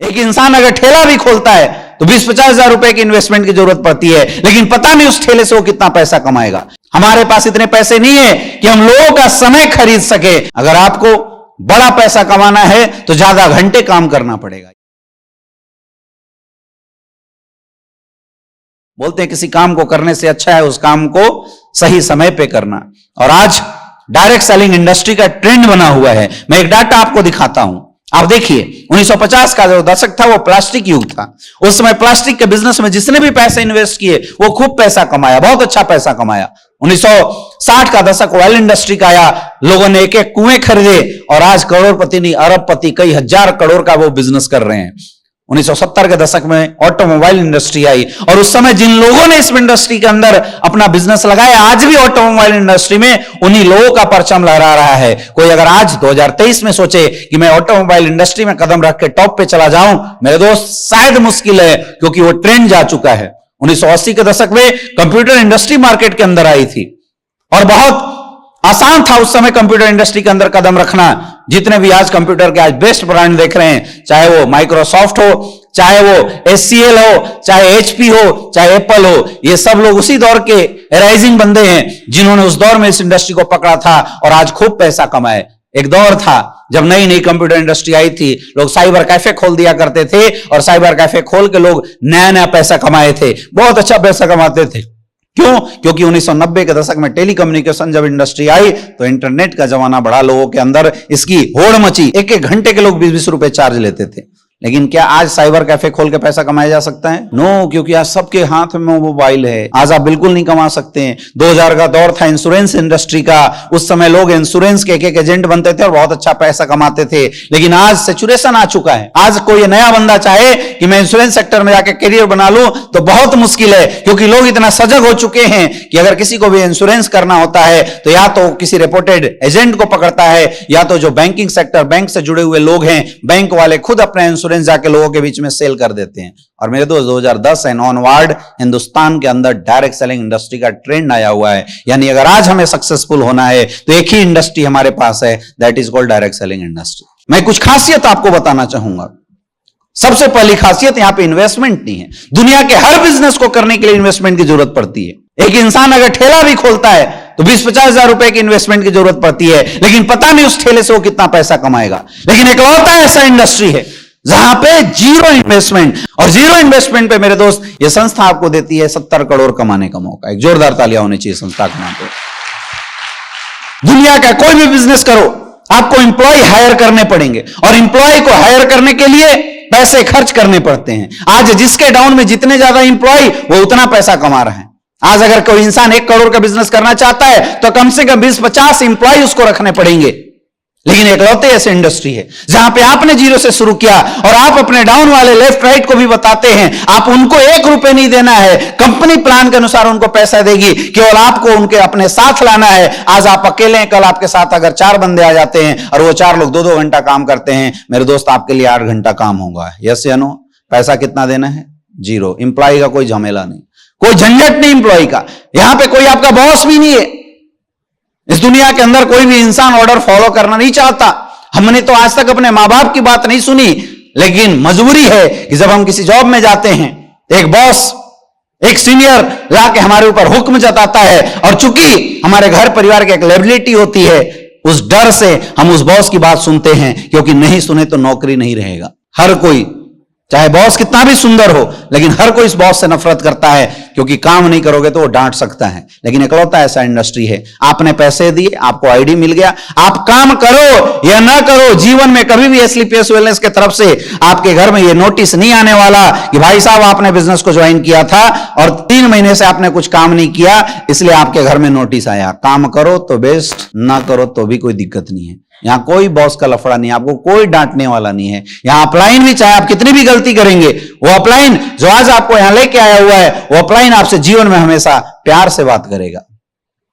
एक इंसान अगर ठेला भी खोलता है तो 20-50 हजार रुपए की इन्वेस्टमेंट की जरूरत पड़ती है, लेकिन पता नहीं उस ठेले से वो कितना पैसा कमाएगा। हमारे पास इतने पैसे नहीं है कि हम लोगों का समय खरीद सके। अगर आपको बड़ा पैसा कमाना है तो ज्यादा घंटे काम करना पड़ेगा। बोलते हैं किसी काम को करने से अच्छा है उस काम को सही समय पे करना। और आज डायरेक्ट सेलिंग इंडस्ट्री का ट्रेंड बना हुआ है। मैं एक डाटा आपको दिखाता हूं, आप देखिए। 1950 का जो दशक था वो प्लास्टिक युग था। उस समय प्लास्टिक के बिजनेस में जिसने भी पैसे इन्वेस्ट किए वो खूब पैसा कमाया, बहुत अच्छा पैसा कमाया। 1960 का दशक ऑयल इंडस्ट्री का आया, लोगों ने एक एक कुएं खरीदे और आज करोड़पति नहीं अरबपति, कई हजार करोड़ का वो बिजनेस कर रहे हैं। 1970 के दशक में ऑटोमोबाइल इंडस्ट्री आई और उस समय जिन लोगों ने इस इंडस्ट्री के अंदर अपना बिजनेस लगाया, आज भी ऑटोमोबाइल इंडस्ट्री में उन्हीं लोगों का परचम लहरा रहा है। कोई अगर आज 2023 में सोचे कि मैं ऑटोमोबाइल इंडस्ट्री में कदम रख के टॉप पे चला जाऊं, मेरे दोस्त शायद मुश्किल है, क्योंकि वो ट्रेंड जा चुका है। 1980 के दशक में कंप्यूटर इंडस्ट्री मार्केट के अंदर आई थी और बहुत आसान था उस समय कंप्यूटर इंडस्ट्री के अंदर कदम रखना। जितने भी आज कंप्यूटर के आज बेस्ट ब्रांड देख रहे हैं, चाहे वो माइक्रोसॉफ्ट हो, चाहे वो HCL हो, चाहे HP हो, चाहे एप्पल हो, ये सब लोग उसी दौर के राइजिंग बंदे हैं जिन्होंने उस दौर में इस इंडस्ट्री को पकड़ा था और आज खूब पैसा कमाए। एक दौर था जब नई नई कंप्यूटर इंडस्ट्री आई थी, लोग साइबर कैफे खोल दिया करते थे और साइबर कैफे खोल के लोग नया नया पैसा कमाए थे, बहुत अच्छा पैसा कमाते थे। क्यों? क्योंकि 1990 के दशक में टेलीकम्युनिकेशन जब इंडस्ट्री आई तो इंटरनेट का जमाना बढ़ा, लोगों के अंदर इसकी होड़ मची। एक एक घंटे के लोग 20-20 रुपए चार्ज लेते थे। लेकिन क्या आज साइबर कैफे खोल के पैसा कमाया जा सकता है? नो, क्योंकि आज सबके हाथ में मोबाइल है। आज आप बिल्कुल नहीं कमा सकते हैं। 2000 का दौर था इंश्योरेंस इंडस्ट्री का, उस समय लोग इंश्योरेंस के एक एक एजेंट बनते थे और बहुत अच्छा पैसा कमाते थे। लेकिन आज सैचुरेशन आ चुका है। आज कोई नया बंदा चाहे कि मैं इंश्योरेंस सेक्टर में जाकर करियर बना लूं तो बहुत मुश्किल है, क्योंकि लोग इतना सजग हो चुके हैं कि अगर किसी को भी इंश्योरेंस करना होता है तो या तो किसी रेपुटेड एजेंट को पकड़ता है, या तो जो बैंकिंग सेक्टर, बैंक से जुड़े हुए लोग हैं, बैंक वाले खुद अपने इंश्योरेंस जाके लोगों के बीच में सेल कर देते हैं। और मेरे दोस्त 2010 एंड ऑनवर्ड हिंदुस्तान के अंदर डायरेक्ट सेलिंग इंडस्ट्री का ट्रेंड आया हुआ है। यानी अगर आज हमें सक्सेसफुल होना है तो एक ही इंडस्ट्री हमारे पास है, that is called direct selling industry. मैं कुछ खासियत आपको बताना चाहूंगा। सबसे पहली खासियत, यहां पे इन्वेस्टमेंट नहीं है। दुनिया के हर बिजनेस को करने के लिए इन्वेस्टमेंट की जरूरत पड़ती है। एक इंसान अगर ठेला भी खोलता है तो 20-50 हजार रुपए की इन्वेस्टमेंट की जरूरत पड़ती है, लेकिन पता नहीं उस ठेले से वो कितना पैसा कमाएगा। लेकिन इकलौता ऐसा इंडस्ट्री है जहां पे जीरो इन्वेस्टमेंट, और जीरो इन्वेस्टमेंट पे मेरे दोस्त ये संस्था आपको देती है 70 करोड़ कमाने का मौका। एक जोरदार तालियां होनी चाहिए संस्था के नाम पे। दुनिया का कोई भी बिजनेस करो, आपको एम्प्लॉय हायर करने पड़ेंगे और एम्प्लॉय को हायर करने के लिए पैसे खर्च करने पड़ते हैं। आज जिसके डाउन में जितने ज्यादा एम्प्लॉय वो उतना पैसा कमा रहे हैं। आज अगर कोई इंसान 1 करोड़ का बिजनेस करना चाहता है तो कम से कम 20-50 एम्प्लॉय उसको रखने पड़ेंगे। लेकिन इकलौते ऐसे इंडस्ट्री है जहां पे आपने जीरो से शुरू किया और आप अपने डाउन वाले लेफ्ट राइट को भी बताते हैं, आप उनको 1 रुपए नहीं देना है, कंपनी प्लान के अनुसार उनको पैसा देगी, केवल आपको उनके अपने साथ लाना है। आज आप अकेले हैं, कल आपके साथ अगर 4 बंदे आ जाते हैं और वो 4 लोग 2-2 घंटा काम करते हैं, मेरे दोस्त आपके लिए 8 घंटा काम होगा। यस या नो? पैसा कितना देना है? जीरो। एम्प्लॉय का कोई झमेला नहीं, कोई झंझट नहीं एम्प्लॉय का। यहां पे कोई आपका बॉस भी नहीं है। इस दुनिया के अंदर कोई भी इंसान ऑर्डर फॉलो करना नहीं चाहता। हमने तो आज तक अपने मां बाप की बात नहीं सुनी, लेकिन मजबूरी है कि जब हम किसी जॉब में जाते हैं, एक बॉस, एक सीनियर लाके हमारे ऊपर हुक्म जताता है, और चूंकि हमारे घर परिवार की एक लायबिलिटी होती है, उस डर से हम उस बॉस की बात सुनते हैं, क्योंकि नहीं सुने तो नौकरी नहीं रहेगा। हर कोई, चाहे बॉस कितना भी सुंदर हो, लेकिन हर कोई इस बॉस से नफरत करता है, क्योंकि काम नहीं करोगे तो वो डांट सकता है। लेकिन इकलौता ऐसा इंडस्ट्री है, आपने पैसे दिए, आपको आईडी मिल गया, आप काम करो या ना करो, जीवन में कभी भी एसलीपीएस वेलनेस की तरफ से आपके घर में ये नोटिस नहीं आने वाला कि भाई साहब आपने बिजनेस को ज्वाइन किया था और 3 महीने से आपने कुछ काम नहीं किया, इसलिए आपके घर में नोटिस आया। काम करो तो बेस्ट, ना करो तो भी कोई दिक्कत नहीं है। यहां कोई बॉस का लफड़ा नहीं है, आपको कोई डांटने वाला नहीं है। यहां अपलाइन भी, चाहे आप कितनी भी गलती करेंगे, वो अपलाइन जो आज आपको यहां लेके आया हुआ है, वो अपलाइन आपसे जीवन में हमेशा प्यार से बात करेगा।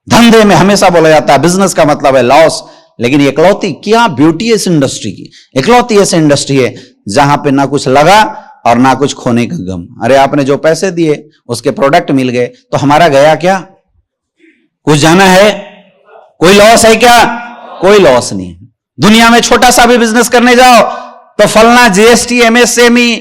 धंधे में हमेशा बोला जाता है बिजनेस का मतलब है लॉस, लेकिन इकलौती क्या ब्यूटी है इस इंडस्ट्री की। इकलौती ऐसी इंडस्ट्री है जहां पे ना कुछ लगा और ना कुछ खोने का गम। अरे आपने जो पैसे दिए उसके प्रोडक्ट मिल गए तो हमारा गया क्या? कुछ जाना है? कोई लॉस है क्या? कोई लॉस नहीं है। दुनिया में छोटा सा भी बिजनेस करने जाओ, तो फलना जीएसटी, एमएसएमई,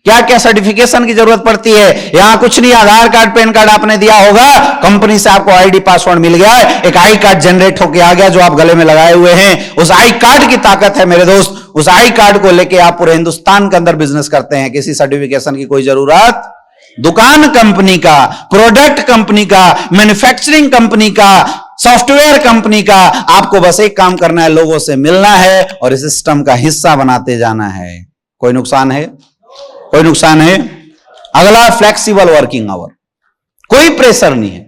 क्या क्या सर्टिफिकेशन की जरूरत पड़ती है। यहां कुछ नहीं, आधार कार्ड पैन कार्ड आपने दिया होगा, कंपनी से आपको आईडी पासवर्ड मिल गया, एक आई कार्ड जनरेट होकर आ गया जो आप गले में लगाए हुए हैं। उस आई कार्ड की ताकत है मेरे दोस्त, उस आई कार्ड को लेके आप पूरे हिंदुस्तान के अंदर बिजनेस करते हैं, किसी सर्टिफिकेशन की कोई जरूरत। दुकान कंपनी का, प्रोडक्ट कंपनी का, मैन्युफैक्चरिंग कंपनी का, सॉफ्टवेयर कंपनी का, आपको बस एक काम करना है, लोगों से मिलना है और इस सिस्टम का हिस्सा बनाते जाना है। कोई नुकसान है? कोई नुकसान है? अगला, फ्लेक्सिबल वर्किंग आवर, कोई प्रेशर नहीं है,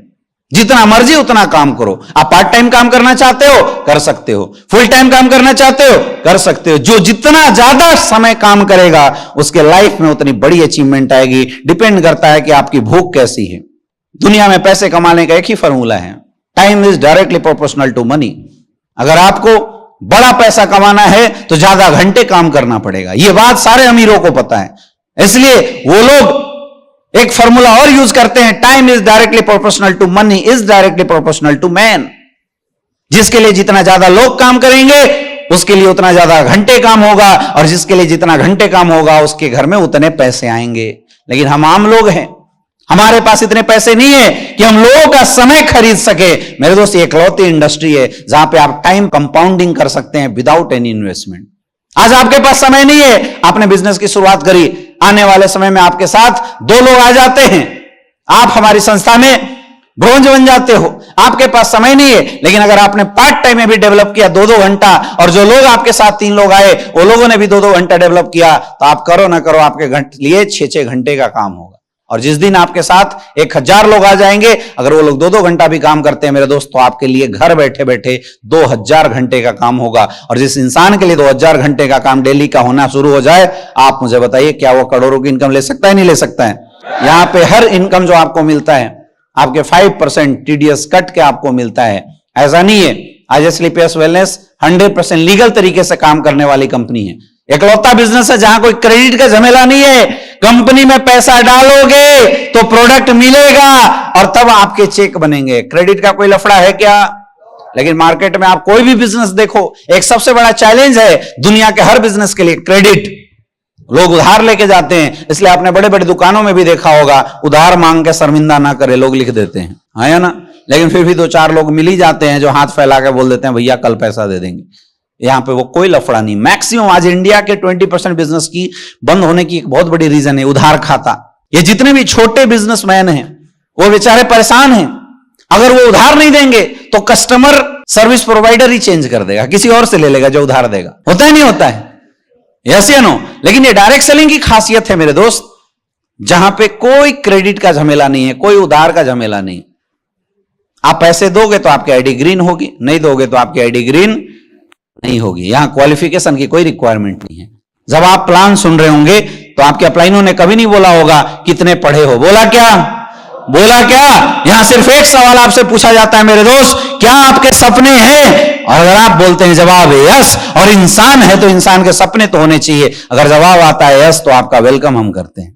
जितना मर्जी उतना काम करो। आप पार्ट टाइम काम करना चाहते हो कर सकते हो, फुल टाइम काम करना चाहते हो कर सकते हो। जो जितना ज्यादा समय काम करेगा उसके लाइफ में उतनी बड़ी अचीवमेंट आएगी। डिपेंड करता है कि आपकी भूख कैसी है। दुनिया में पैसे कमाने का एक ही फॉर्मूला है, time is directly proportional to money. अगर आपको बड़ा पैसा कमाना है तो ज्यादा घंटे काम करना पड़ेगा। यह बात सारे अमीरों को पता है, इसलिए वो लोग एक फॉर्मूला और यूज करते हैं, time is directly proportional to money is directly proportional to man. जिसके लिए जितना ज्यादा लोग काम करेंगे उसके लिए उतना ज्यादा घंटे काम होगा, और जिसके लिए जितना घंटे काम होगा उसके घर में उतने पैसे आएंगे। लेकिन हम आम लोग हैं, हमारे पास इतने पैसे नहीं है कि हम लोगों का समय खरीद सके। मेरे दोस्त, ये इकलौती इंडस्ट्री है जहां पे आप टाइम कंपाउंडिंग कर सकते हैं विदाउट एनी इन्वेस्टमेंट। आज आपके पास समय नहीं है, आपने बिजनेस की शुरुआत करी, आने वाले समय में आपके साथ 2 लोग आ जाते हैं, आप हमारी संस्था में ब्रोंज बन जाते हो। आपके पास समय नहीं है, लेकिन अगर आपने पार्ट टाइम में भी डेवलप किया 2-2 घंटा, और जो लोग आपके साथ 3 लोग आए वो लोगों ने भी 2-2 घंटा डेवलप किया, तो आप करो ना करो आपके लिए 6-6 घंटे का काम होगा। और जिस दिन आपके साथ 1000 लोग आ जाएंगे, अगर वो लोग 2-2 घंटा भी काम करते हैं मेरे दोस्त, तो आपके लिए घर बैठे बैठे 2000 घंटे का काम होगा। और जिस इंसान के लिए 2000 घंटे का काम डेली का होना शुरू हो जाए, आप मुझे बताइए क्या वो करोड़ों की इनकम ले सकता है? नहीं ले सकता है। यहां पे हर इनकम जो आपको मिलता है आपके 5% टीडीएस कट के आपको मिलता है। ऐसा नहीं है, आज स्लीपियस वेलनेस 100% लीगल तरीके से काम करने वाली कंपनी है। इकलौता बिजनेस है जहां कोई क्रेडिट का झमेला नहीं है। कंपनी में पैसा डालोगे तो प्रोडक्ट मिलेगा और तब आपके चेक बनेंगे। क्रेडिट का कोई लफड़ा है क्या? लेकिन मार्केट में आप कोई भी बिजनेस देखो, एक सबसे बड़ा चैलेंज है दुनिया के हर बिजनेस के लिए, क्रेडिट। लोग उधार लेके जाते हैं, इसलिए आपने बड़े बड़े दुकानों में भी देखा होगा, उधार मांग के शर्मिंदा ना करे लोग लिख देते हैं, है या ना? लेकिन फिर भी 2-4 लोग मिल ही जाते हैं जो हाथ फैला के बोल देते हैं भैया कल पैसा दे देंगे। यहां पे वो कोई लफड़ा नहीं। मैक्सिमम आज इंडिया के 20% बिजनेस की बंद होने की एक बहुत बड़ी रीजन है उधार खाता। ये जितने भी छोटे बिजनेसमैन हैं वो बेचारे परेशान हैं। अगर वो उधार नहीं देंगे तो कस्टमर सर्विस प्रोवाइडर ही चेंज कर देगा, किसी और से ले लेगा जो उधार देगा। होता है नहीं होता है? यस या नो? लेकिन ये डायरेक्ट सेलिंग की खासियत है मेरे दोस्त, जहां पे कोई क्रेडिट का झमेला नहीं है, कोई उधार का झमेला नहीं। आप पैसे दोगे तो आपकी आईडी ग्रीन होगी, नहीं दोगे तो आपकी आईडी ग्रीन नहीं होगी। यहां क्वालिफिकेशन की कोई रिक्वायरमेंट नहीं है। जब आप प्लान सुन रहे होंगे तो आपके अपलाइनों ने कभी नहीं बोला होगा कितने पढ़े हो, बोला क्या? बोला क्या? यहां सिर्फ एक सवाल आपसे पूछा जाता है मेरे दोस्त, क्या आपके सपने हैं? और अगर आप बोलते हैं जवाब है यस, और इंसान है तो इंसान के सपने तो होने चाहिए। अगर जवाब आता है यस तो आपका वेलकम हम करते हैं।